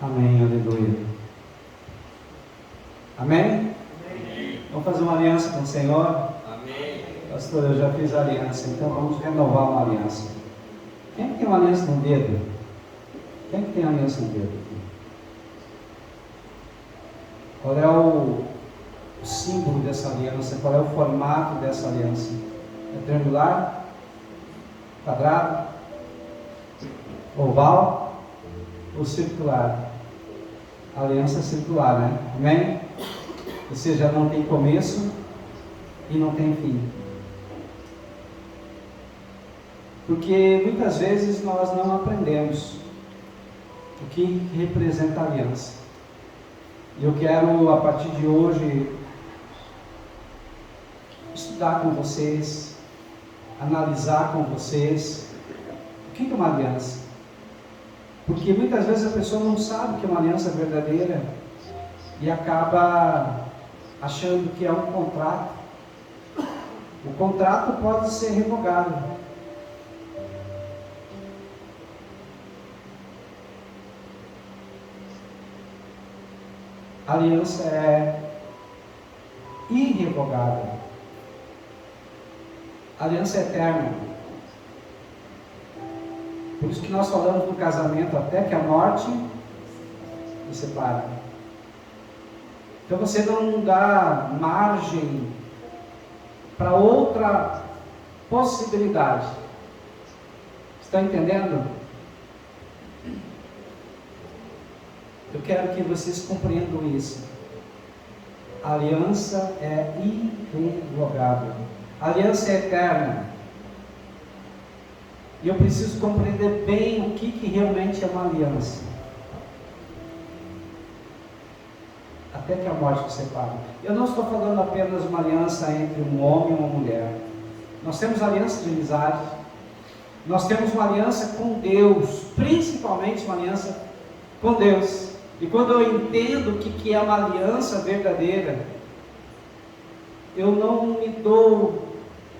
Amém, aleluia. Amém? Amém. Vamos fazer uma aliança com o Senhor? Amém. Pastor, eu já fiz a aliança, então vamos renovar uma aliança. Quem que tem uma aliança no dedo? Quem que tem uma aliança no dedo? Qual é o símbolo dessa aliança? Qual é o formato dessa aliança? É triangular? Quadrado? Oval? Ou circular? A aliança é circular, né? Amém? Ou seja, não tem começo e não tem fim. Porque muitas vezes nós não aprendemos o que representa a aliança. E eu quero, a partir de hoje, estudar com vocês, analisar com vocês o que é uma aliança. Porque muitas vezes a pessoa não sabe o que é uma aliança verdadeira e acaba achando que é um contrato. O contrato pode ser revogado. A aliança é irrevogável. A aliança é eterna. Por isso que nós falamos do casamento até que a morte nos separe. Então você não dá margem para outra possibilidade. Está entendendo? Eu quero que vocês compreendam isso. A aliança é irrevogável. A aliança é eterna. E eu preciso compreender bem o que realmente é uma aliança. Até que a morte nos separe. Eu não estou falando apenas uma aliança entre um homem e uma mulher. Nós temos aliança de amizade. Nós temos uma aliança com Deus. Principalmente uma aliança com Deus. E quando eu entendo o que é uma aliança verdadeira, eu não me dou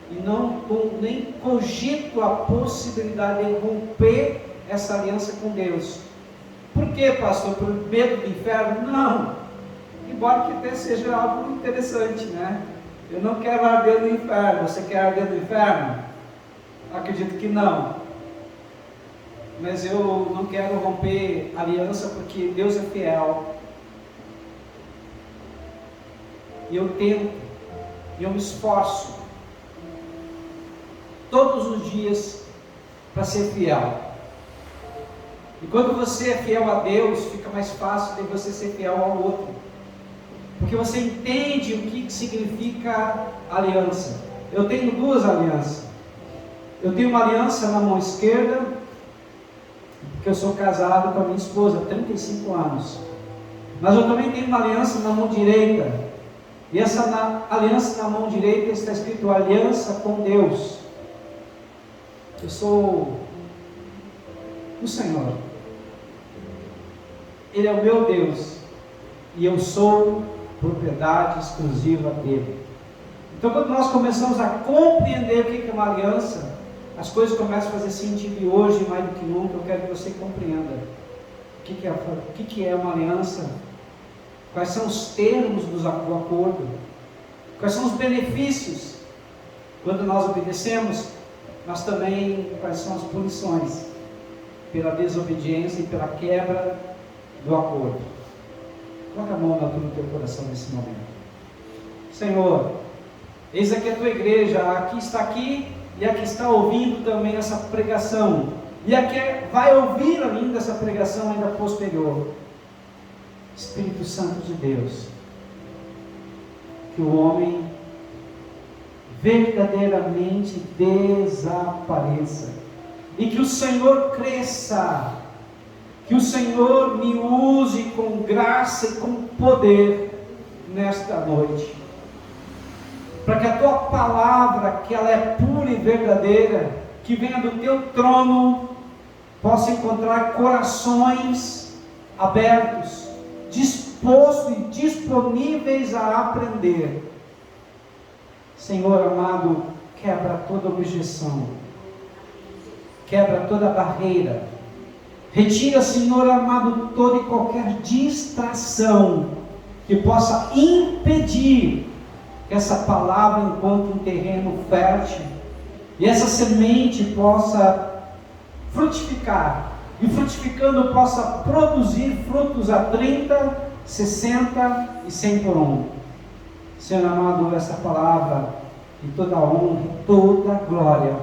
e não nem cogito a possibilidade de romper essa aliança com Deus. Por quê, pastor? Por medo do inferno? Não. Embora que até seja algo interessante, né? Eu não quero arder no inferno. Você quer arder no inferno? Acredito que não. Mas eu não quero romper aliança porque Deus é fiel. E eu tento, e eu me esforço todos os dias para ser fiel. E quando você é fiel a Deus, fica mais fácil de você ser fiel ao outro. Porque você entende o que significa aliança. Eu tenho duas alianças. Eu tenho uma aliança na mão esquerda, porque eu sou casado com a minha esposa há 35 anos. Mas eu também tenho uma aliança na mão direita. E essa aliança na mão direita está escrito aliança com Deus. Eu sou o Senhor. Ele é o meu Deus. E eu sou propriedade exclusiva dele. Então quando nós começamos a compreender o que é uma aliança, as coisas começam a fazer sentido. E hoje, mais do que nunca, eu quero que você compreenda o que é uma aliança, quais são os termos do acordo, quais são os benefícios quando nós obedecemos, mas também quais são as punições pela desobediência e pela quebra do acordo. Coloca a mão na tua no teu coração nesse momento. Senhor, eis aqui a tua igreja, aqui e aqui está ouvindo também essa pregação, e aqui vai ouvir ainda essa pregação ainda posterior. Espírito Santo de Deus, que o homem verdadeiramente desapareça, e que o Senhor cresça, que o Senhor me use com graça e com poder nesta noite, para que a tua palavra, que ela é pura e verdadeira, que venha do teu trono, possa encontrar corações abertos, dispostos e disponíveis a aprender. Senhor amado, quebra toda objeção, quebra toda barreira, Retira, Senhor amado, toda e qualquer distração que possa impedir que essa palavra encontre um terreno fértil e essa semente possa frutificar, e frutificando possa produzir frutos a 30, 60 e 100 por um. Senhor amado, essa palavra e toda a honra e toda a glória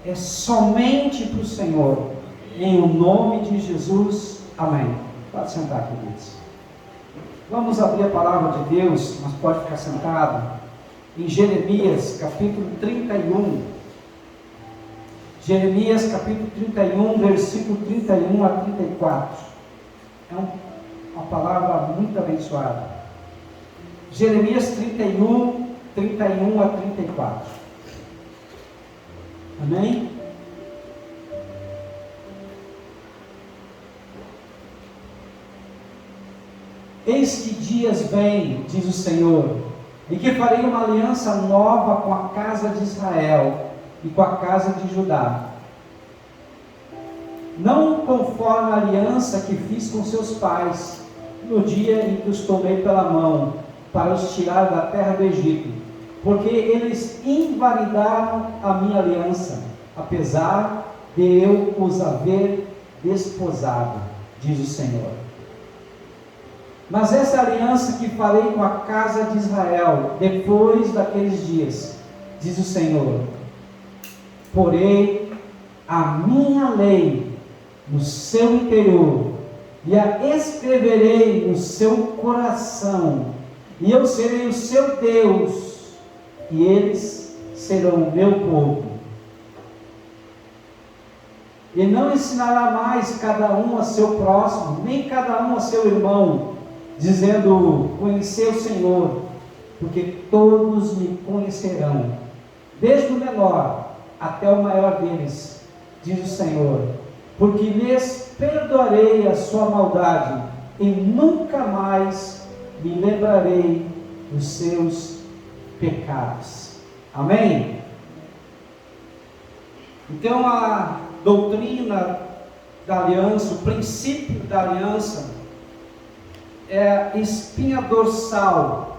é somente para o Senhor, em o nome de Jesus, amém. Pode sentar, queridos. Vamos abrir a palavra de Deus, mas pode ficar sentado, em Jeremias capítulo 31. Jeremias capítulo 31, versículo 31 a 34. É uma palavra muito abençoada. Jeremias 31, 31 a 34. Amém? Eis que dias vêm, diz o Senhor, e que farei uma aliança nova com a casa de Israel e com a casa de Judá. Não conforme a aliança que fiz com seus pais, no dia em que os tomei pela mão, para os tirar da terra do Egito, porque eles invalidaram a minha aliança, apesar de eu os haver desposado, diz o Senhor. Mas essa aliança que farei com a casa de Israel, depois daqueles dias, diz o Senhor, porei a minha lei no seu interior, e a escreverei no seu coração, e eu serei o seu Deus, e eles serão o meu povo. E não ensinará mais cada um a seu próximo, nem cada um a seu irmão, dizendo, conhecer o Senhor, porque todos me conhecerão, desde o menor até o maior deles, diz o Senhor, porque lhes perdoarei a sua maldade, e nunca mais me lembrarei dos seus pecados. Amém? Então a doutrina da aliança, o princípio da aliança, é a espinha dorsal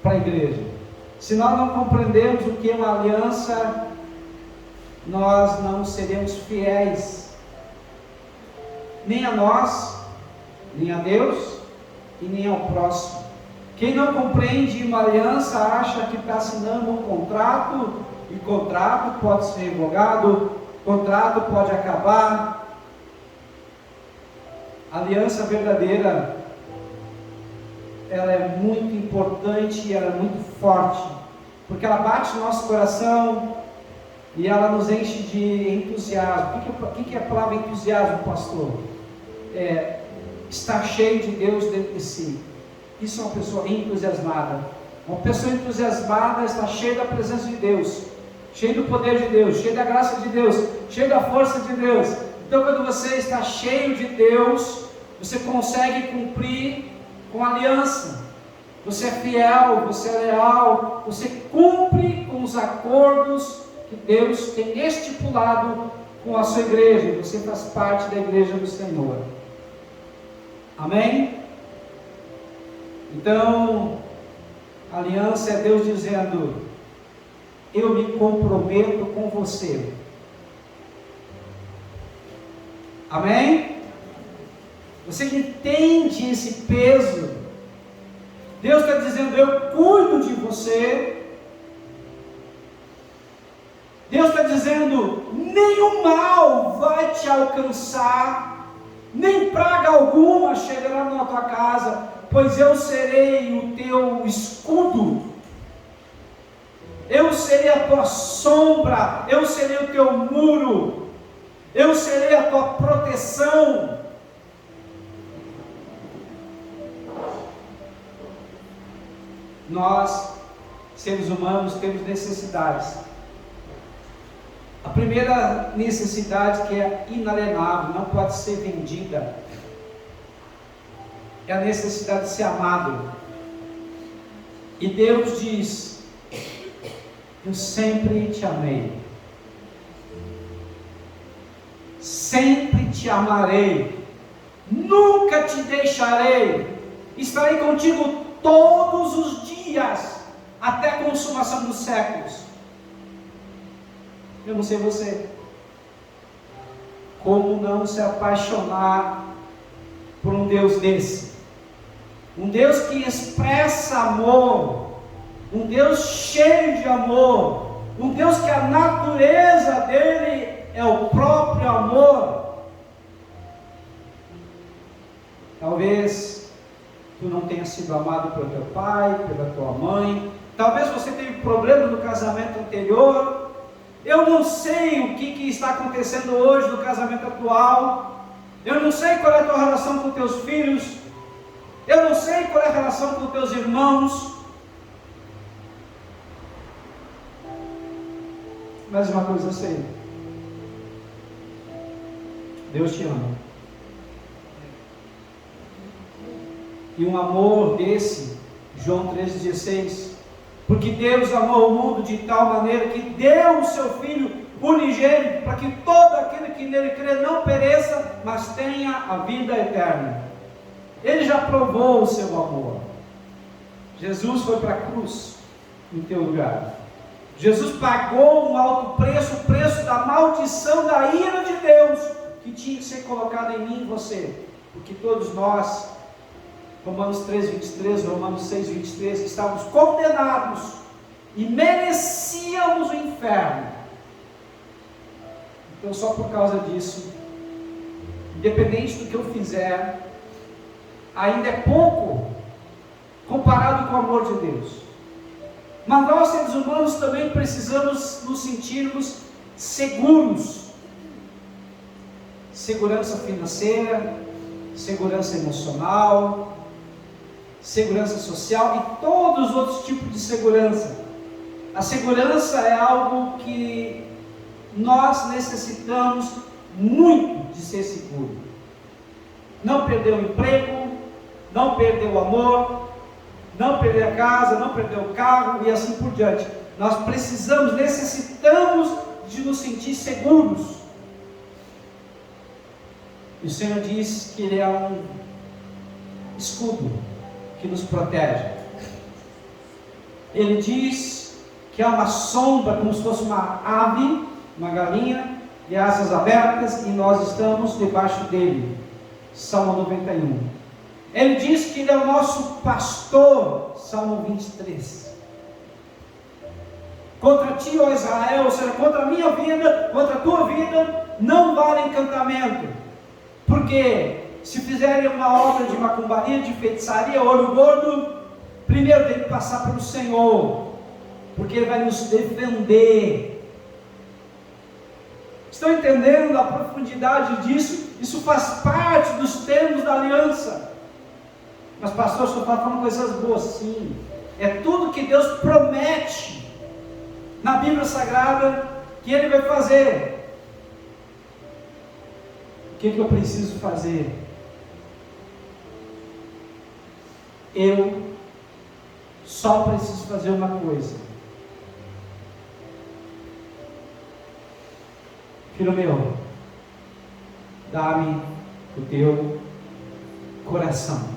para a igreja. Se nós não compreendermos o que é uma aliança, nós não seremos fiéis, nem a nós, nem a Deus, e nem ao próximo. Quem não compreende uma aliança, acha que está assinando um contrato, e contrato pode ser revogado, contrato pode acabar. A aliança verdadeira, ela é muito importante e ela é muito forte, porque ela bate no nosso coração e ela nos enche de entusiasmo. O que é a palavra entusiasmo, pastor? É estar cheio de Deus dentro de si. Isso é uma pessoa entusiasmada. Uma pessoa entusiasmada está cheia da presença de Deus, cheia do poder de Deus, cheia da graça de Deus, cheia da força de Deus. Então, quando você está cheio de Deus, você consegue cumprir com aliança, você é fiel, você é leal, você cumpre com os acordos que Deus tem estipulado com a sua igreja, você faz parte da igreja do Senhor. Amém? Então, a aliança é Deus dizendo, eu me comprometo com você. Amém? Você entende esse peso? Deus está dizendo, eu cuido de você. Deus está dizendo, nenhum mal vai te alcançar, nem praga alguma chegará na tua casa, pois eu serei o teu escudo, eu serei a tua sombra, eu serei o teu muro, eu serei a tua proteção. Nós, seres humanos, temos necessidades. A primeira necessidade, que é inalienável, não pode ser vendida, é a necessidade de ser amado. E Deus diz, eu sempre te amei, sempre te te amarei, nunca te deixarei, estarei contigo todos os dias, até a consumação dos séculos. Eu não sei você, como não se apaixonar por um Deus desse? Um Deus que expressa amor, um Deus cheio de amor, um Deus que a natureza dele é o próprio amor. Talvez tu não tenha sido amado pelo teu pai, pela tua mãe, talvez você tenha problema no casamento anterior. Eu não sei o que está acontecendo hoje no casamento atual, eu não sei qual é a tua relação com teus filhos, eu não sei qual é a relação com teus irmãos, mas uma coisa eu sei: Deus te ama. E um amor desse, João 3,16, porque Deus amou o mundo de tal maneira que deu o seu Filho unigênito, para que todo aquele que nele crê não pereça, mas tenha a vida eterna. Ele já provou o seu amor. Jesus foi para a cruz em teu lugar. Jesus pagou um alto preço, o preço da maldição, da ira de Deus, que tinha que ser colocada em mim e você, porque todos nós, Romanos 3,23, Romanos 6,23, estávamos condenados e merecíamos o inferno. Então, só por causa disso, independente do que eu fizer, ainda é pouco comparado com o amor de Deus. Mas nós, seres humanos, também precisamos nos sentirmos seguros. Segurança financeira, segurança emocional, segurança social e todos os outros tipos de segurança. A segurança é algo que nós necessitamos muito de ser seguro. Não perder o emprego, não perder o amor, não perder a casa, não perder o carro e assim por diante. Nós precisamos, necessitamos de nos sentir seguros. E o Senhor diz que Ele é um escudo que nos protege. Ele diz que há uma sombra, como se fosse uma ave, uma galinha, de asas abertas, e nós estamos debaixo dele. Salmo 91. Ele diz que Ele é o nosso pastor. Salmo 23. Contra ti, ó Israel, ou seja, contra a minha vida, contra a tua vida, não vale encantamento. Porque se fizerem uma obra de macumbaria, de feitiçaria, olho gordo, primeiro tem que passar pelo Senhor, porque Ele vai nos defender. Estão entendendo a profundidade disso? Isso faz parte dos termos da aliança. Mas pastor, só está falando coisas boas. Sim, é tudo que Deus promete na Bíblia Sagrada que Ele vai fazer. O que eu preciso fazer? Eu só preciso fazer uma coisa. Filho meu, dá-me o teu coração.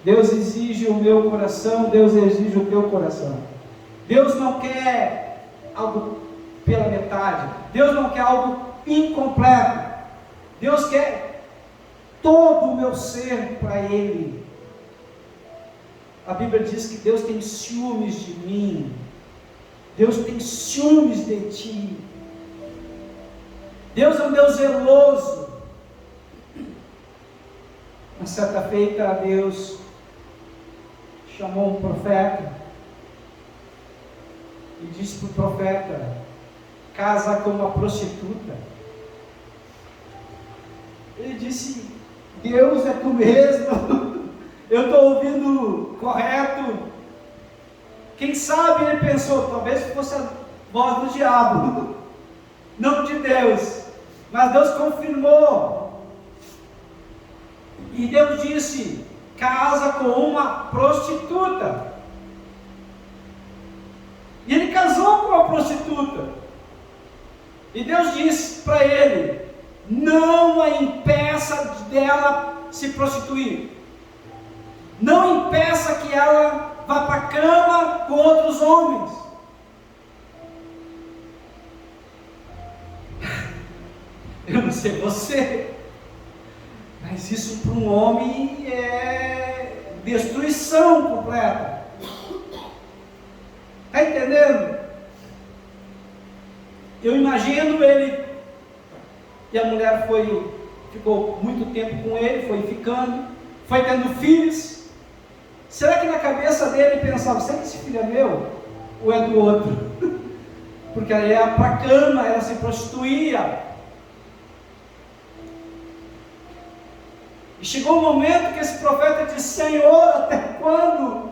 Deus exige o meu coração, Deus exige o teu coração. Deus não quer algo pela metade, Deus não quer algo incompleto. Deus quer todo o meu ser para Ele. A Bíblia diz que Deus tem ciúmes de mim, Deus tem ciúmes de ti. Deus é um Deus zeloso. Uma certa feita, Deus chamou um profeta e disse para o profeta: casa com uma prostituta. Ele disse: Deus, é tu mesmo? Eu estou ouvindo correto? Quem sabe ele pensou, talvez fosse a voz do diabo, não de Deus, mas Deus confirmou. E Deus disse: casa com uma prostituta. E ele casou com uma prostituta. E Deus disse: para ele: não a impeça dela se prostituir, não impeça que ela vá para a cama com outros homens. Eu não sei você, mas isso para um homem é destruição completa. Está entendendo? Eu imagino ele, e a mulher ficou muito tempo com ele, foi ficando, foi tendo filhos. Será que na cabeça dele ele pensava: será que esse filho é meu ou é do outro? Porque ela ia para a cama, ela se prostituía. E chegou o momento que esse profeta disse: Senhor, até quando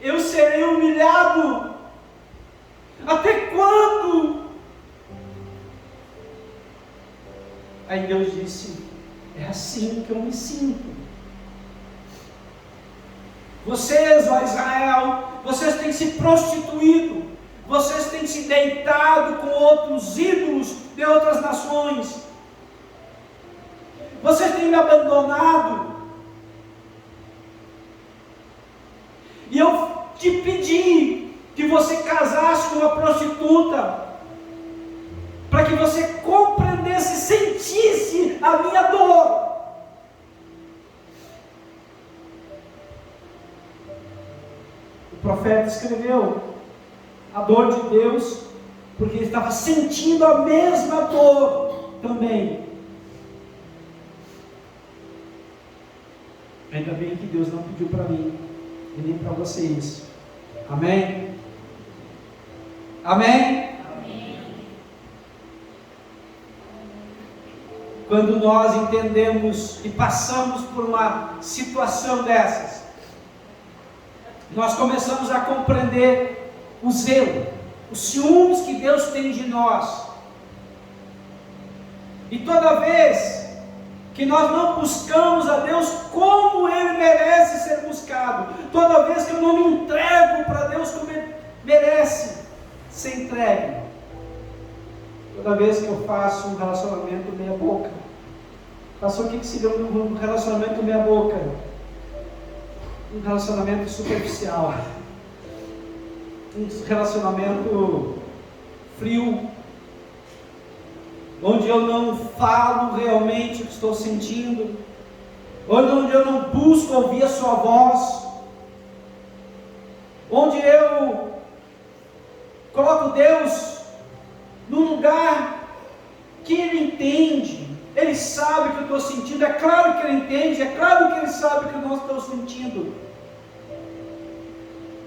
eu serei humilhado? Até quando? Aí Deus disse: é assim que eu me sinto. Vocês, ó Israel, vocês têm se prostituído, vocês têm se deitado com outros ídolos de outras nações, vocês têm me abandonado, e eu te pedi que você casasse com uma prostituta, para que você compreendesse, sentisse a minha dor. O profeta escreveu a dor de Deus, porque ele estava sentindo a mesma dor também. Ainda bem que Deus não pediu para mim e nem para você isso. Amém? Amém? Quando nós entendemos e passamos por uma situação dessas, nós começamos a compreender o zelo, os ciúmes que Deus tem de nós. E toda vez que nós não buscamos a Deus como Ele merece ser buscado, toda vez que eu não me entrego para Deus como Ele merece ser entregue, toda vez que eu faço um relacionamento meia boca. Pastor, o que seria um relacionamento meia boca? Um relacionamento superficial, um relacionamento frio, onde eu não falo realmente o que estou sentindo, onde eu não busco ouvir a sua voz, onde eu coloco Deus num lugar que Ele entende, Ele sabe o que eu estou sentindo, é claro que Ele entende, é claro que Ele sabe o que nós estamos sentindo,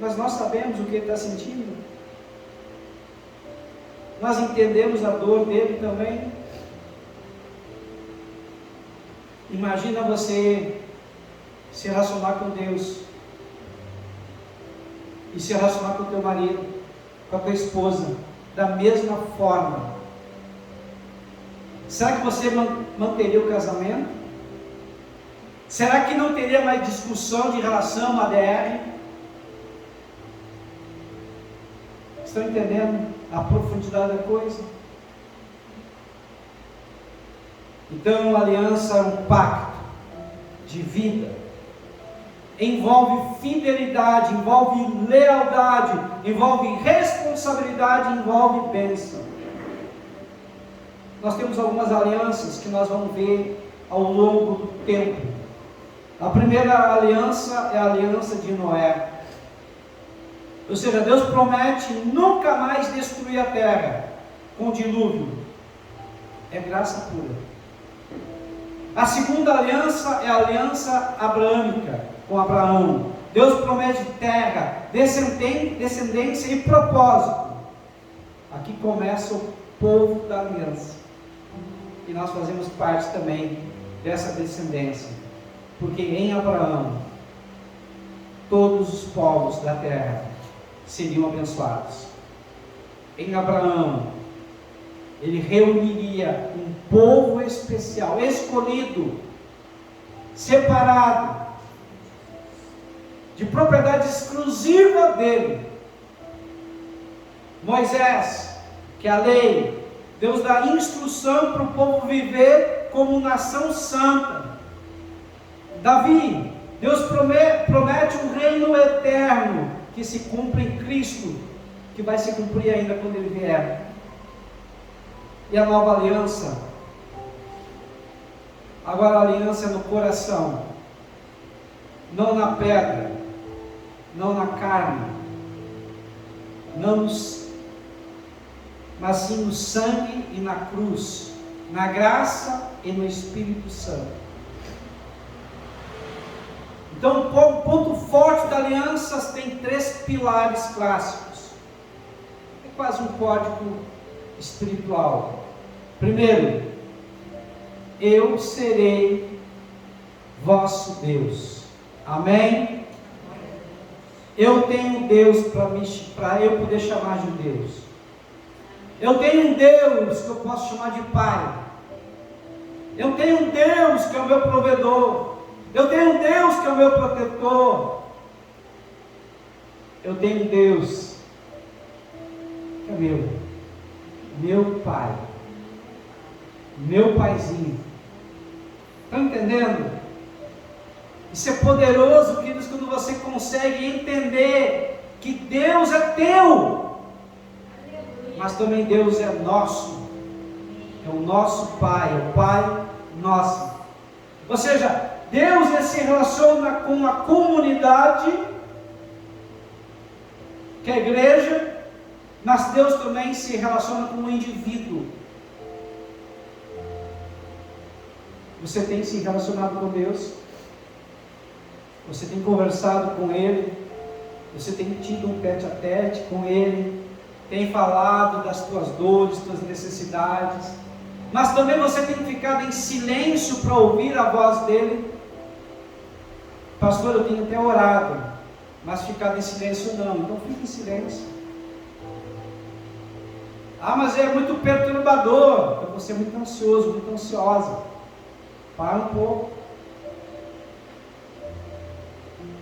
mas nós sabemos o que Ele está sentindo, nós entendemos a dor dele também. Imagina você se relacionar com Deus e se relacionar com o teu marido, com a tua esposa, da mesma forma. Será que você manteria o casamento? Será que não teria mais discussão de relação, ADR? Estão entendendo a profundidade da coisa? Então, a aliança é um pacto de vida, envolve fidelidade, envolve lealdade, envolve responsabilidade, envolve bênção. Nós temos algumas alianças que nós vamos ver ao longo do tempo. A primeira aliança é a aliança de Noé. Ou seja, Deus promete nunca mais destruir a terra com dilúvio. É graça pura. A segunda aliança é a aliança abraâmica com Abraão. Deus promete terra, descendência e propósito. Aqui começa o povo da aliança. E nós fazemos parte também dessa descendência. Porque em Abraão, todos os povos da terra seriam abençoados. Em Abraão, ele reuniria um povo especial, escolhido, separado, de propriedade exclusiva dele. Moisés, que é a lei, Deus dá instrução para o povo viver como nação santa. Davi, Deus promete um reino eterno que se cumpre em Cristo, que vai se cumprir ainda quando Ele vier. E a nova aliança, agora a aliança é no coração, não na pedra, não na carne, mas sim no sangue e na cruz, na graça e no Espírito Santo. Então, o ponto forte da aliança tem 3 pilares clássicos. É quase um código espiritual. Primeiro, eu serei vosso Deus. Amém? Eu tenho Deus para eu poder chamar de Deus. Eu tenho um Deus que eu posso chamar de Pai. Eu tenho um Deus que é o meu provedor. Eu tenho um Deus que é o meu protetor. Eu tenho um Deus que é meu Pai, meu Paizinho. Estão entendendo? Isso é poderoso, queridos, quando você consegue entender que Deus é teu, mas também Deus é nosso, é o nosso Pai, é o Pai nosso. Ou seja, Deus se relaciona com a comunidade, que é a igreja, mas Deus também se relaciona com o indivíduo. Você tem se relacionado com Deus? Você tem conversado com Ele? Você tem tido um tete-a-tete com Ele? Tem falado das tuas dores, tuas necessidades? Mas também você tem ficado em silêncio para ouvir a voz dEle? Pastor, eu tenho até orado, mas ficado em silêncio não. Então fique em silêncio. Ah, mas é muito perturbador. Então você é muito ansioso, muito ansiosa. Para um pouco.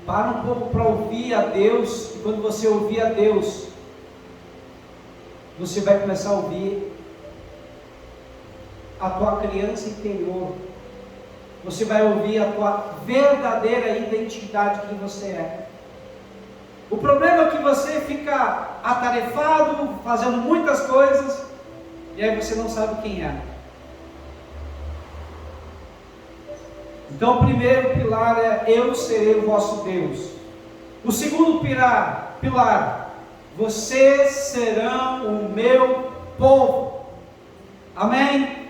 Para um pouco para ouvir a Deus. E quando você ouvir a Deus, você vai começar a ouvir a tua criança interior. Você vai ouvir a tua verdadeira identidade, que você é. O problema é que você fica atarefado, fazendo muitas coisas, e aí você não sabe quem é. Então o primeiro pilar é: eu serei o vosso Deus. O segundo pilar, vocês serão o meu povo. Amém?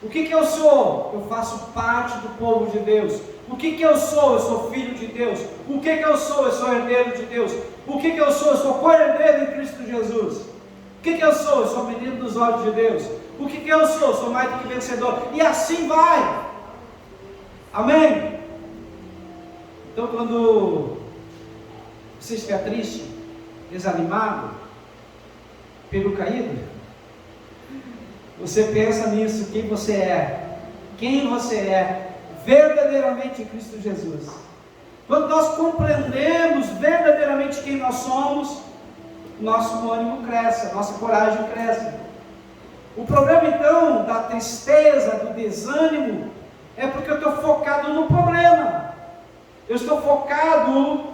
O que eu sou? Eu faço parte do povo de Deus. O que eu sou? Eu sou filho de Deus. O que eu sou? Eu sou herdeiro de Deus. O que eu sou? Eu sou co-herdeiro em Cristo Jesus. O que eu sou? Eu sou menino dos olhos de Deus. O que eu sou? Eu sou mais do que vencedor. E assim vai. Amém? Então, quando você estiver triste, desanimado, pelo caído, você pensa nisso, quem você é verdadeiramente em Cristo Jesus. Quando nós compreendemos verdadeiramente quem nós somos, nosso ânimo cresce, nossa coragem cresce. O problema então da tristeza, do desânimo, é porque eu estou focado no problema. Eu estou focado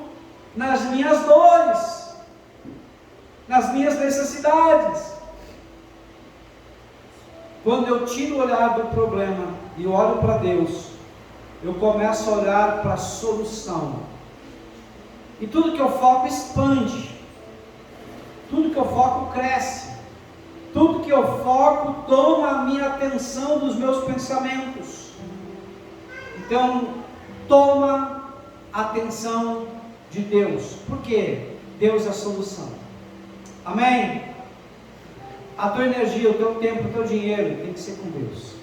nas minhas dores, nas minhas necessidades. Quando eu tiro o olhar do problema e olho para Deus, eu começo a olhar para a solução. E tudo que eu foco expande. Tudo que eu foco cresce. Tudo que eu foco toma a minha atenção dos meus pensamentos. Então, toma a atenção de Deus. Por quê? Deus é a solução. Amém? A tua energia, o teu tempo, o teu dinheiro tem que ser com Deus.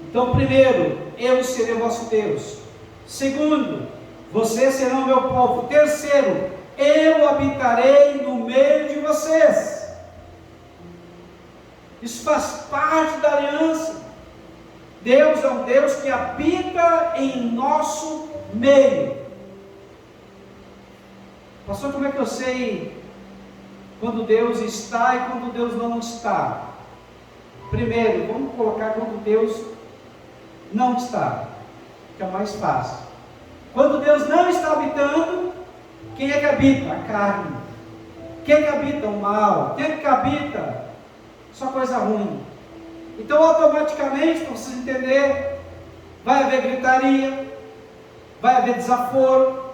Então, primeiro, eu serei o vosso Deus. Segundo, vocês serão meu povo. Terceiro, eu habitarei no meio de vocês. Isso faz parte da aliança. Deus é um Deus que habita em nosso meio. Pastor, como é que eu sei quando Deus está e quando Deus não está. Primeiro, vamos colocar quando Deus não está, que é mais fácil. Quando Deus não está habitando, quem é que habita? A carne. Quem é que habita? O mal. Quem é que habita? Só coisa ruim. Então, automaticamente, para vocês entenderem, vai haver gritaria, vai haver desaforo,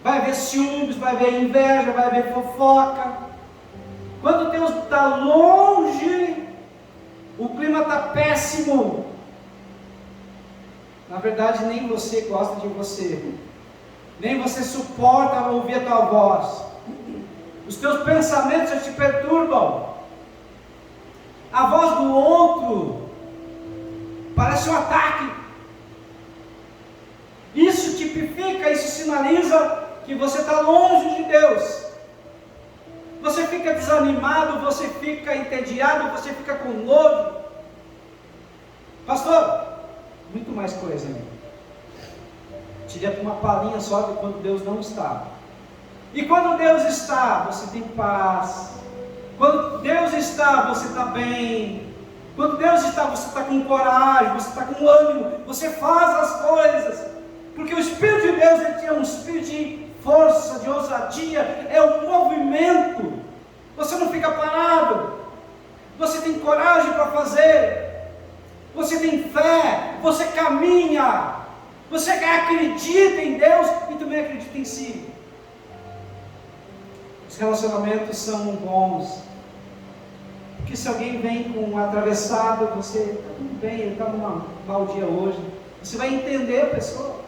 vai haver ciúmes, vai haver inveja, vai haver fofoca. Quando Deus está longe, o clima está péssimo. Na verdade, nem você gosta de você, nem você suporta ouvir a tua voz. Os teus pensamentos já te perturbam. A voz do outro parece um ataque. Isso tipifica, isso sinaliza que você está longe de Deus. Você fica desanimado, você fica entediado, você fica com nojo. Pastor, muito mais coisa ainda. Te dei uma palhinha só de quando Deus não está. E quando Deus está, você tem paz. Quando Deus está, você está bem. Quando Deus está, você está com coragem, você está com ânimo, você faz as coisas. Porque o Espírito de Deus, ele é um espírito de força, de ousadia, é um movimento. Você não fica parado. Você tem coragem para fazer. Você tem fé, você caminha. Você acredita em Deus e também acredita em si. Os relacionamentos são bons. Porque se alguém vem com um atravessado, você está tudo bem, ele está num mau dia hoje. Você vai entender a pessoa.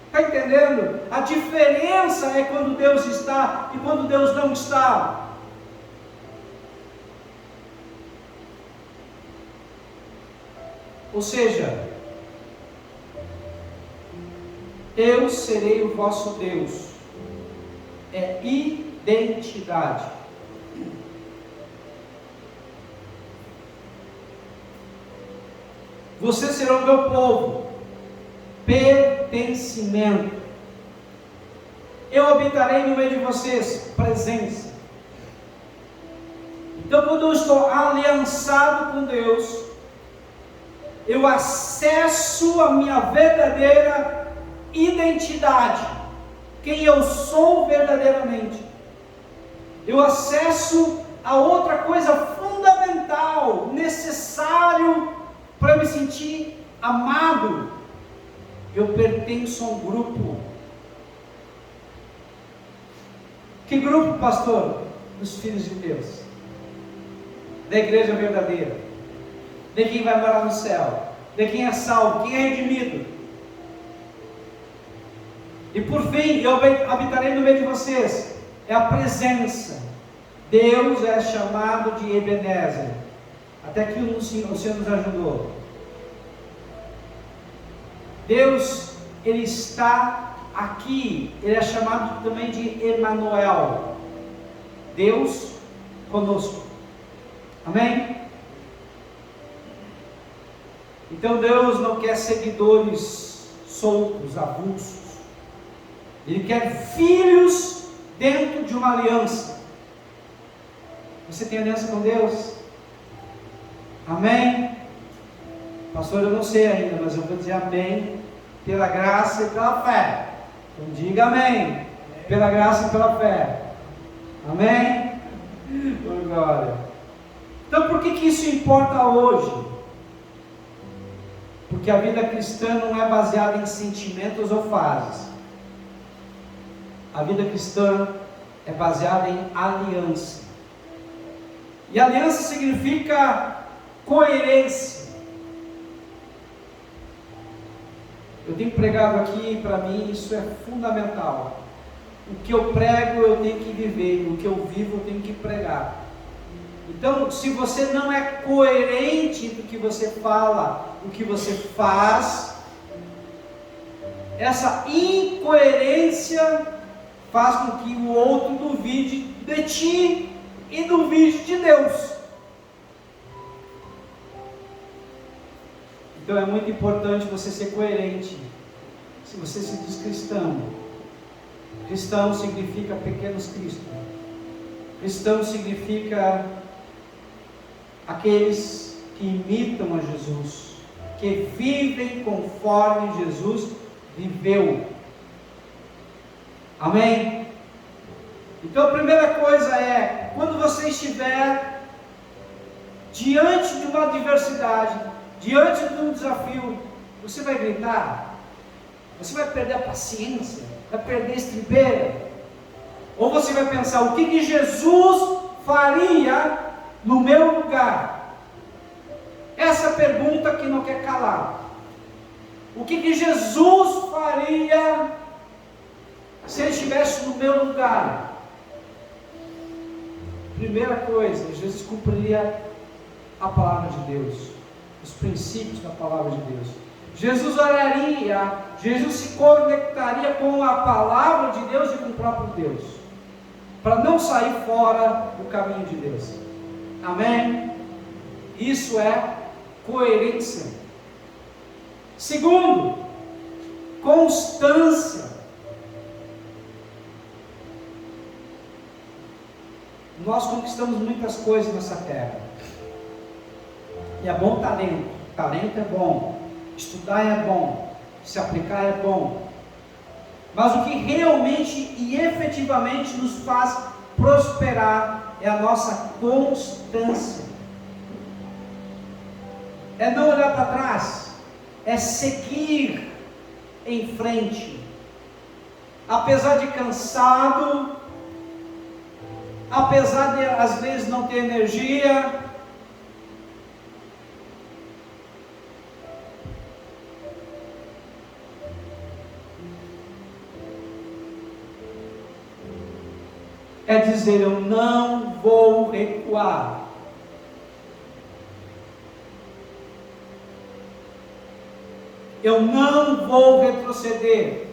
Está entendendo? A diferença é quando Deus está e quando Deus não está. Ou seja, eu serei o vosso Deus. É identidade. Vocês serão meu povo. Pertencimento. Eu habitarei no meio de vocês. Presença. Então, quando eu estou aliançado com Deus, eu acesso a minha verdadeira identidade, quem eu sou verdadeiramente. Eu acesso a outra coisa fundamental, necessário para me sentir amado. Eu pertenço a um grupo. Que grupo, pastor? Dos filhos de Deus, da igreja verdadeira, de quem vai morar no céu, de quem é salvo, quem é redimido. E por fim, eu habitarei no meio de vocês. É a presença. Deus é chamado de Ebenezer. Até que o Senhor nos ajudou. Deus, Ele está aqui. Ele é chamado também de Emanuel. Deus conosco. Amém? Então Deus não quer seguidores soltos, avulsos. Ele quer filhos dentro de uma aliança. Você tem aliança com Deus? Amém? Pastor, eu não sei ainda, mas eu vou dizer amém, pela graça e pela fé. Então diga amém, pela graça e pela fé. Amém? Oh, glória. Então por que isso importa hoje? Porque a vida cristã não é baseada em sentimentos ou fases. A vida cristã é baseada em aliança. E aliança significa coerência. Eu tenho pregado aqui, para mim isso é fundamental. O que eu prego eu tenho que viver, o que eu vivo eu tenho que pregar. Então, se você não é coerente do que você fala, o que você faz, essa incoerência faz com que o outro duvide de ti e duvide de Deus. Então é muito importante você ser coerente. Se você se diz cristão, cristão significa pequenos cristos. Cristão significa aqueles que imitam a Jesus, que vivem conforme Jesus viveu. Amém? Então a primeira coisa é, quando você estiver diante de uma adversidade, diante de um desafio, você vai gritar? Você vai perder a paciência? Vai perder a estribeira? Ou você vai pensar, o que Jesus faria no meu lugar? Essa pergunta que não quer calar. O que Jesus faria se ele estivesse no meu lugar? Primeira coisa, Jesus cumpriria a palavra de Deus, os princípios da palavra de Deus. Jesus oraria, Jesus se conectaria com a palavra de Deus e com o próprio Deus, para não sair fora do caminho de Deus. Amém? Isso é coerência. Segundo, constância. Nós conquistamos muitas coisas nessa terra. E é bom talento. Talento é bom. Estudar é bom. Se aplicar é bom. Mas o que realmente e efetivamente nos faz prosperar é a nossa constância. É não olhar para trás. É seguir em frente. Apesar de cansado, apesar de às vezes não ter energia, é dizer, eu não vou recuar. Eu não vou retroceder.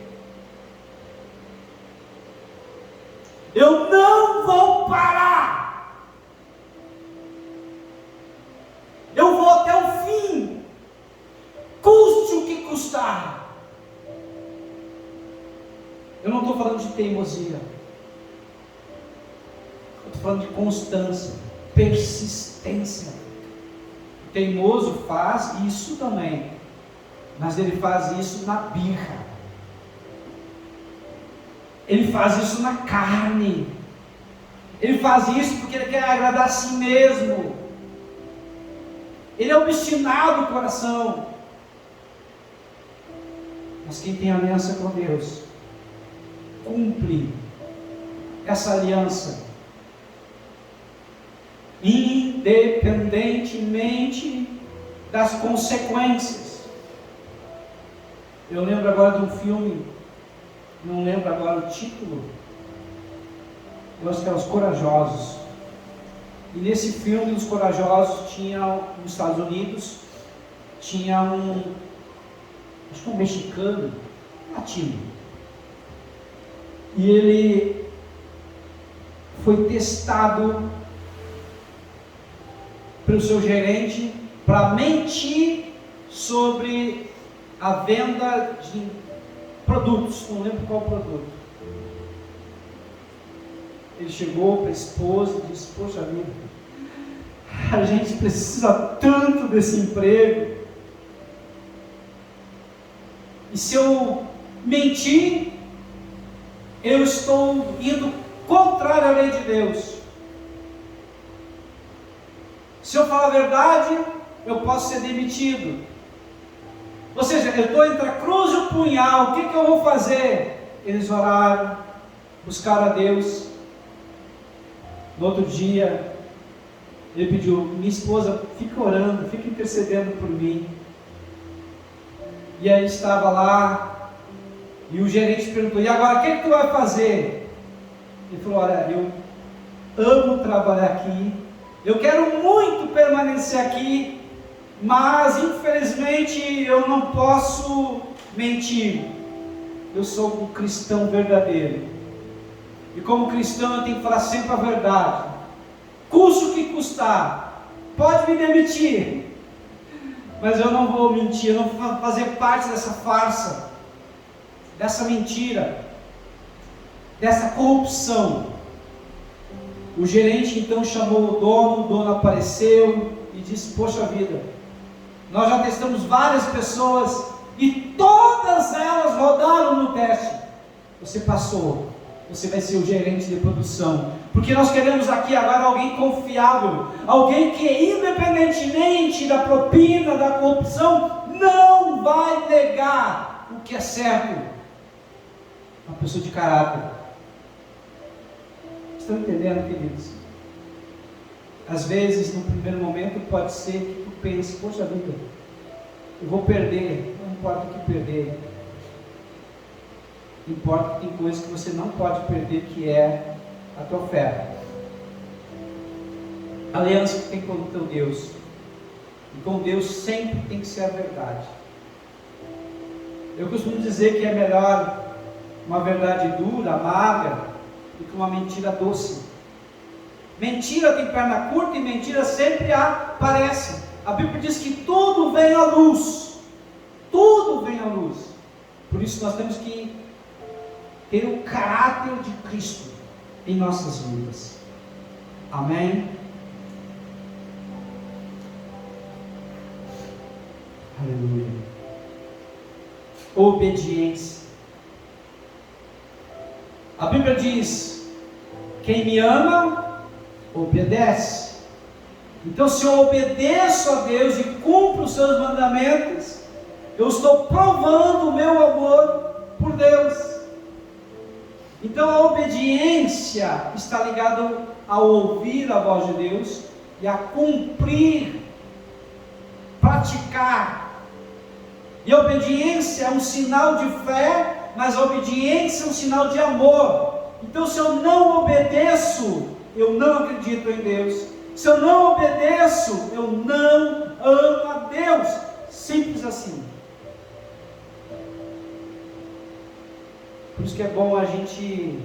Eu não vou parar. Eu vou até o fim, custe o que custar. Eu não estou falando de teimosia. Eu estou falando de constância, persistência. O teimoso faz isso também, mas ele faz isso na birra. Ele faz isso na carne. Ele faz isso porque ele quer agradar a si mesmo. Ele é obstinado no coração. Mas quem tem aliança com Deus, cumpre essa aliança, independentemente das consequências. Eu lembro agora de um filme, não lembro agora o título, eu acho que é Os Corajosos. E nesse filme, Os Corajosos, tinha nos Estados Unidos, tinha acho que um mexicano, latino. E ele foi testado pelo seu gerente para mentir sobre a venda de produtos, não lembro qual produto. Ele chegou para a esposa e disse, poxa vida, a gente precisa tanto desse emprego, e se eu mentir, eu estou indo contrário à lei de Deus. Se eu falar a verdade, eu posso ser demitido. Ou seja, eu estou entre a cruz e o punhal, o que eu vou fazer? Eles oraram, buscaram a Deus. No outro dia, ele pediu, minha esposa, fica orando, fica intercedendo por mim. E aí estava lá, e o gerente perguntou, e agora, o que tu vai fazer? Ele falou, olha, eu amo trabalhar aqui, eu quero muito permanecer aqui, mas infelizmente eu não posso mentir. Eu sou um cristão verdadeiro, e como cristão eu tenho que falar sempre a verdade, custe o que custar, pode me demitir, mas eu não vou mentir, eu não vou fazer parte dessa farsa, dessa mentira, dessa corrupção. O gerente então chamou o dono apareceu e disse: poxa vida, nós já testamos várias pessoas e todas elas rodaram no teste. Você passou, você vai ser o gerente de produção, porque nós queremos aqui agora alguém confiável, alguém que independentemente da propina, da corrupção, não vai negar o que é certo. Uma pessoa de caráter. Estão entendendo, queridos? Às vezes, no primeiro momento, pode ser que tu pense: poxa vida, eu vou perder. Não importa o que perder. Importa que tem coisas que você não pode perder, que é a tua fé. A aliança que tem com o teu Deus. E com Deus sempre tem que ser a verdade. Eu costumo dizer que é melhor uma verdade dura, amarga, do que uma mentira doce. Mentira tem perna curta e mentira sempre aparece. A Bíblia diz que tudo vem à luz. Tudo vem à luz. Por isso nós temos que ter o caráter de Cristo em nossas vidas. Amém? Aleluia. Obediência. A Bíblia diz: quem me ama, obedece. Então, se eu obedeço a Deus e cumpro os seus mandamentos, eu estou provando o meu amor por Deus. Então, a obediência está ligada a ouvir a voz de Deus e a cumprir, praticar. E a obediência é um sinal de fé, mas a obediência é um sinal de amor. Então, se eu não obedeço, eu não acredito em Deus. Se eu não obedeço, eu não amo a Deus. Simples assim. Por isso que é bom a gente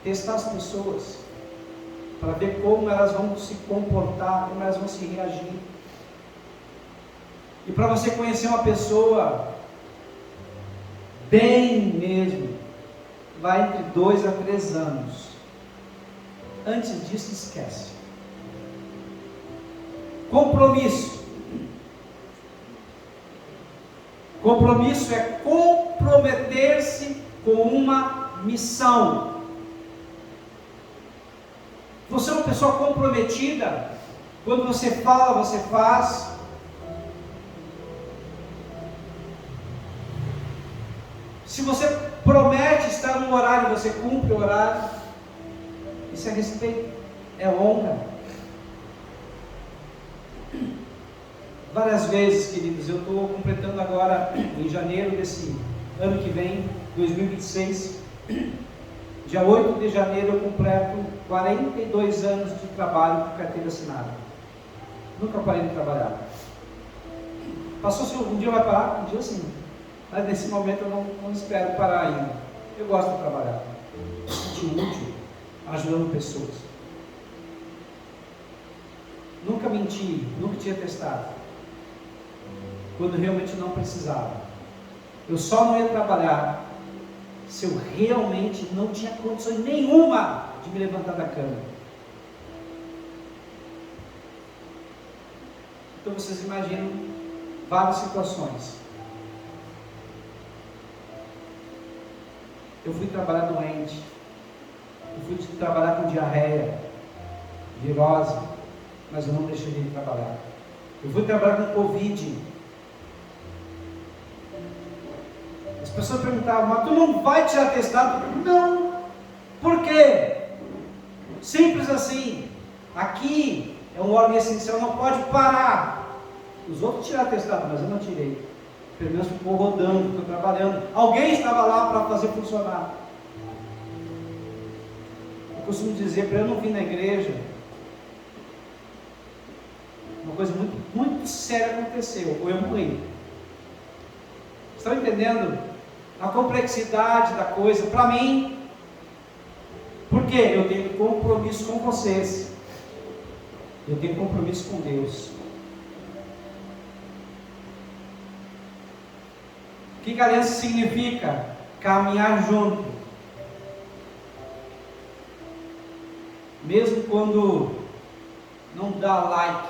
testar as pessoas, para ver como elas vão se comportar, como elas vão se reagir. E para você conhecer uma pessoa bem mesmo, vai entre 2 a 3 anos. Antes disso, esquece. Compromisso. Compromisso é comprometer-se com uma missão. Você é uma pessoa comprometida. Quando você fala, você faz. Se você promete estar no horário, você cumpre o horário. Isso é respeito, é honra. Várias vezes, queridos, eu estou completando agora, em janeiro desse ano que vem, 2026, dia 8 de janeiro eu completo 42 anos de trabalho com carteira assinada. Nunca parei de trabalhar. Passou-se um dia vai parar? Um dia sim. Mas nesse momento eu não espero parar ainda. Eu gosto de trabalhar. Me sinto útil, ajudando pessoas. Nunca menti, nunca tinha testado. Quando realmente não precisava. Eu só não ia trabalhar se eu realmente não tinha condições nenhuma de me levantar da cama. Então vocês imaginam várias situações. Eu fui trabalhar doente, eu fui trabalhar com diarreia, virose, mas eu não deixei de trabalhar. Eu fui trabalhar com Covid. As pessoas perguntavam: mas tu não vai tirar atestado? Não. Por quê? Simples assim. Aqui é um órgão essencial, não pode parar. Os outros tiraram atestado, mas eu não tirei. Pelo menos ficou rodando, ficou trabalhando. Alguém estava lá para fazer funcionar. Eu costumo dizer, para eu não vir na igreja, uma coisa muito, muito séria aconteceu, ou eu morri. Estão entendendo a complexidade da coisa? Para mim, porque eu tenho compromisso com vocês, eu tenho compromisso com Deus. O que aliança significa? Caminhar junto. mesmo quando não dá like,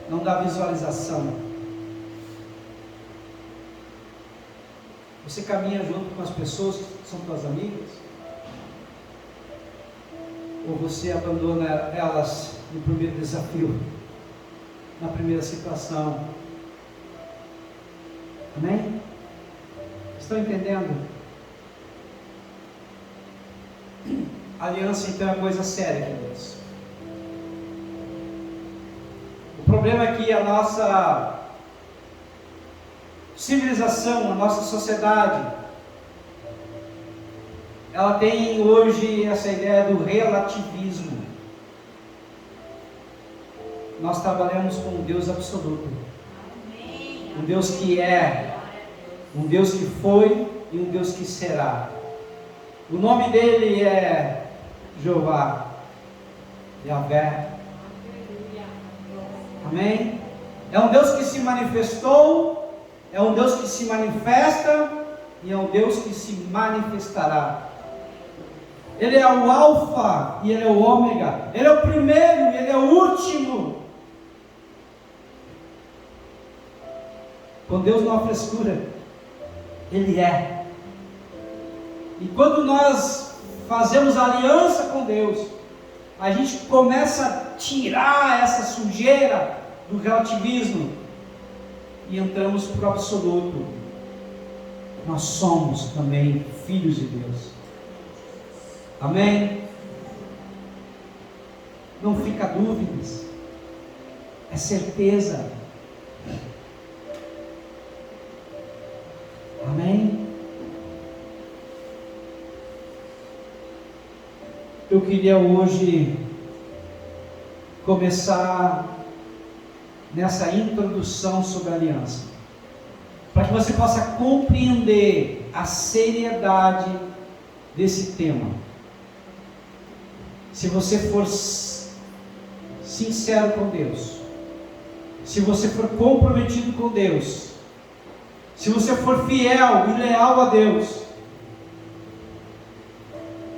não dá visualização. Você caminha junto com as pessoas que são tuas amigas? Ou você abandona elas no primeiro desafio, na primeira situação? Amém? Estão entendendo? A aliança então é coisa séria, queridos. O problema é que a nossa civilização, a nossa sociedade, ela tem hoje essa ideia do relativismo. Nós trabalhamos com um Deus absoluto, um Deus que é, um Deus que foi e um Deus que será. O nome dele é Jeová, Yahvé. Amém? É um Deus que se manifestou, é um Deus que se manifesta e é um Deus que se manifestará. Ele é o alfa e ele é o ômega. Ele é o primeiro e ele é o último. Com Deus não há frescura. Ele é. E quando nós fazemos aliança com Deus, a gente começa a tirar essa sujeira do relativismo e entramos para o absoluto. Nós somos também filhos de Deus. Amém? Não fica dúvidas, é certeza. Amém? Eu queria hoje começar nessa introdução sobre a aliança, para que você possa compreender a seriedade desse tema. Se você for sincero com Deus, se você for comprometido com Deus, se você for fiel e leal a Deus,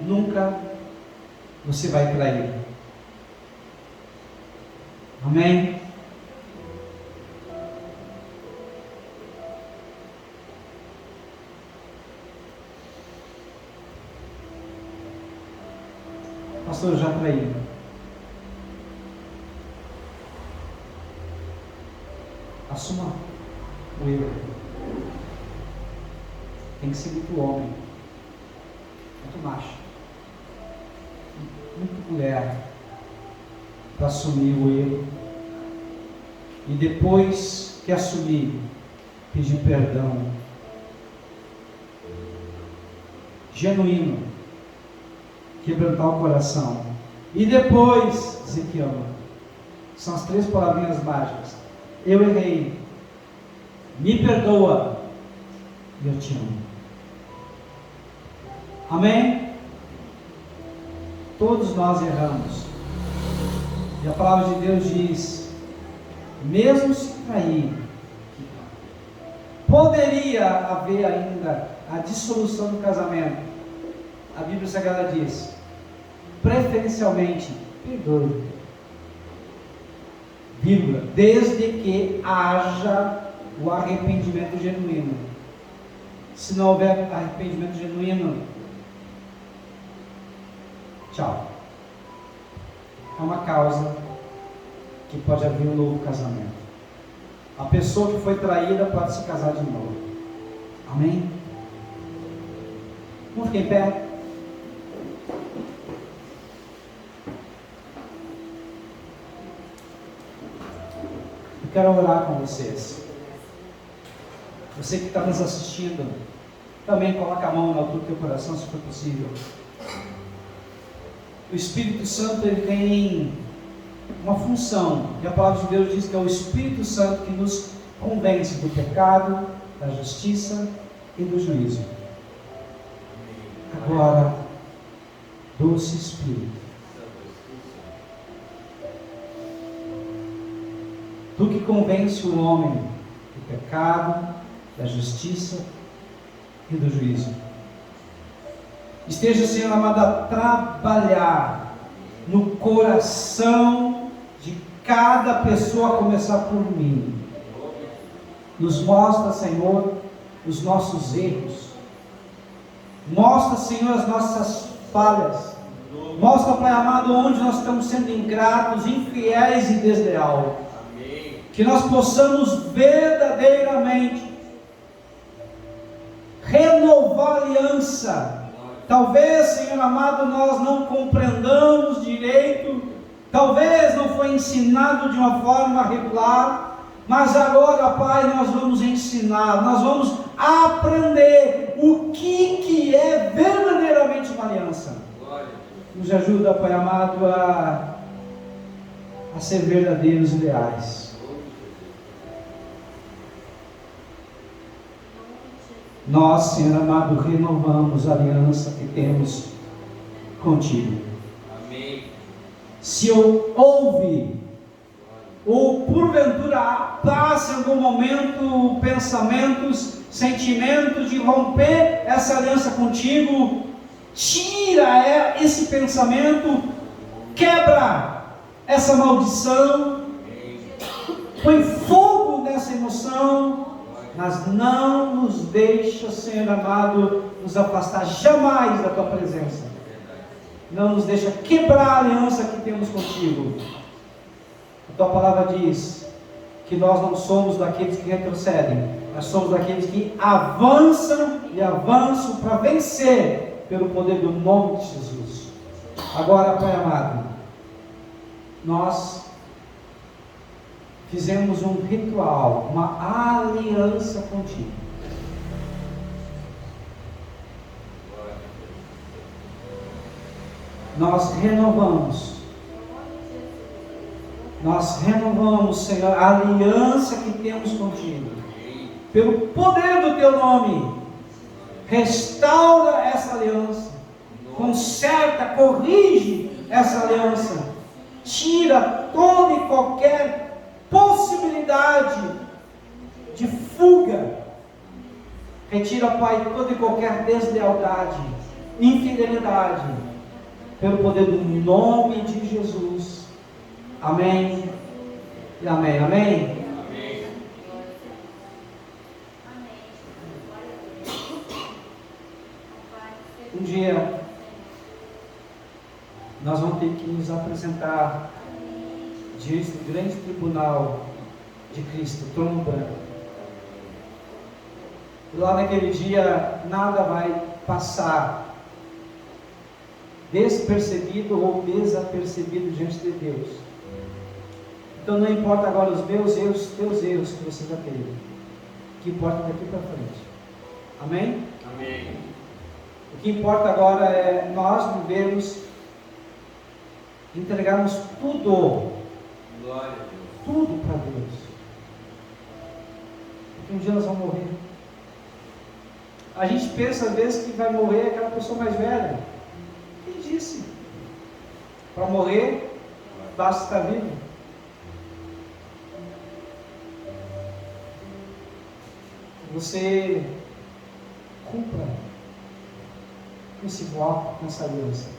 nunca você vai trair. Amém? Pastor, eu já traí. Assuma o erro. Tem que ser muito homem, muito macho, muito mulher, para assumir o erro. E depois que assumir, pedir perdão genuíno, quebrantar o coração, e depois dizer que ama. São as 3 palavrinhas mágicas. Eu errei, me perdoa e eu te amo. Amém? Todos nós erramos, e a palavra de Deus diz: mesmo se trair, poderia haver ainda a dissolução do casamento. A Bíblia Sagrada diz: preferencialmente, perdoe, vírgula, desde que haja o arrependimento genuíno. Se não houver arrependimento genuíno, tchau. É uma causa que pode haver um novo casamento. A pessoa que foi traída pode se casar de novo. Amém? Vamos ficar em pé? Eu quero orar com vocês. Você que está nos assistindo, também coloca a mão na altura do teu coração, se for possível. O Espírito Santo, ele tem uma função, e a palavra de Deus diz que é o Espírito Santo que nos convence do pecado, da justiça e do juízo. Agora, doce Espírito, tu que convence o homem do pecado, da justiça e do juízo, esteja, Senhor amado, a trabalhar no coração de cada pessoa, a começar por mim. Nos mostra, Senhor, os nossos erros. Mostra, Senhor, as nossas falhas. Mostra, Pai amado, onde nós estamos sendo ingratos, infiéis e desleal. Que nós possamos verdadeiramente renovar a aliança. Talvez, Senhor amado, nós não compreendamos direito, talvez não foi ensinado de uma forma regular, mas agora, Pai, nós vamos ensinar, nós vamos aprender o que é verdadeiramente uma aliança. Nos ajuda, Pai amado, a ser verdadeiros e leais. Nós, Senhor amado, renovamos a aliança que temos contigo. Amém. Se houve, ou porventura passa em algum momento pensamentos, sentimentos de romper essa aliança contigo, tira esse pensamento, quebra essa maldição, põe fogo nessa emoção, mas não nos deixa, Senhor amado, nos afastar jamais da Tua presença. Não nos deixa quebrar a aliança que temos contigo. A Tua palavra diz que nós não somos daqueles que retrocedem, nós somos daqueles que avançam e avançam para vencer pelo poder do nome de Jesus. Agora, Pai amado, nós fizemos um ritual, uma aliança contigo. Nós renovamos, Senhor, a aliança que temos contigo. Pelo poder do Teu nome, restaura essa aliança, conserta, corrige essa aliança, tira toda e qualquer possibilidade de fuga, retira, Pai, toda e qualquer deslealdade, infidelidade, pelo poder do nome de Jesus. Amém e amém. Amém. Um dia nós vamos ter que nos apresentar diante do grande tribunal de Cristo, trono branco. Lá naquele dia nada vai passar despercebido ou desapercebido diante de Deus. Então não importa agora os meus erros, os teus erros que você já teve. O que importa daqui para frente. Amém? Amém. O que importa agora é nós vivermos, entregarmos tudo. Glória a Deus. Tudo para Deus. Porque um dia nós vamos morrer. A gente pensa às vezes que vai morrer aquela pessoa mais velha. Quem disse? Para morrer, basta estar vivo. Você cumpra esse voto, com essa aliança.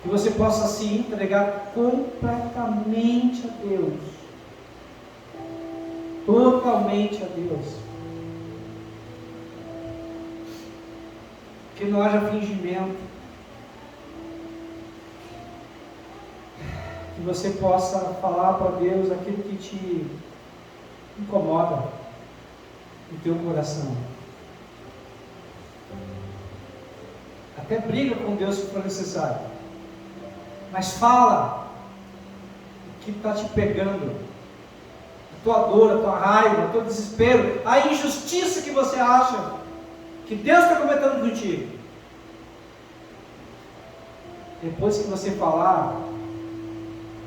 Que você possa se entregar completamente a Deus. Totalmente a Deus. Que não haja fingimento. Que você possa falar para Deus aquilo que te incomoda no teu coração. Até briga com Deus se for necessário. Mas fala o que está te pegando, a tua dor, a tua raiva, o teu desespero, a injustiça que você acha que Deus está cometendo contigo. Depois que você falar,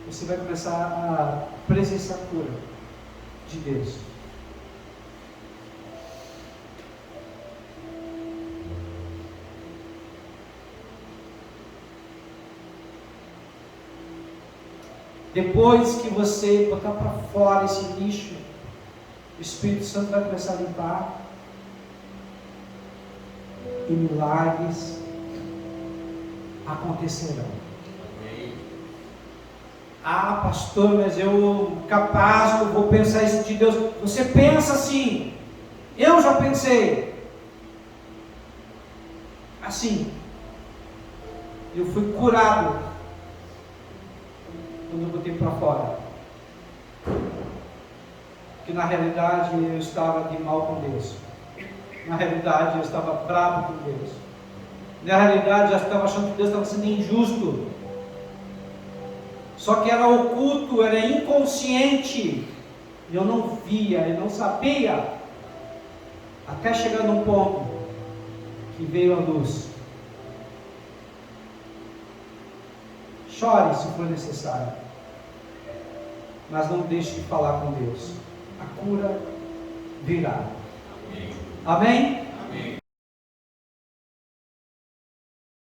você vai começar a presenciar a cura de Deus. Depois que você botar para fora esse lixo, o Espírito Santo vai começar a limpar. E milagres acontecerão. Ah, pastor, mas eu capaz, eu vou pensar isso de Deus. Você pensa assim, eu já pensei assim. Eu fui curado quando eu botei para fora, que na realidade eu estava de mal com Deus, na realidade eu estava bravo com Deus, na realidade eu estava achando que Deus estava sendo injusto, só que era oculto, era inconsciente, eu não via, eu não sabia, até chegar num ponto que veio a luz. Chore se for necessário, mas não deixe de falar com Deus. A cura virá. Amém?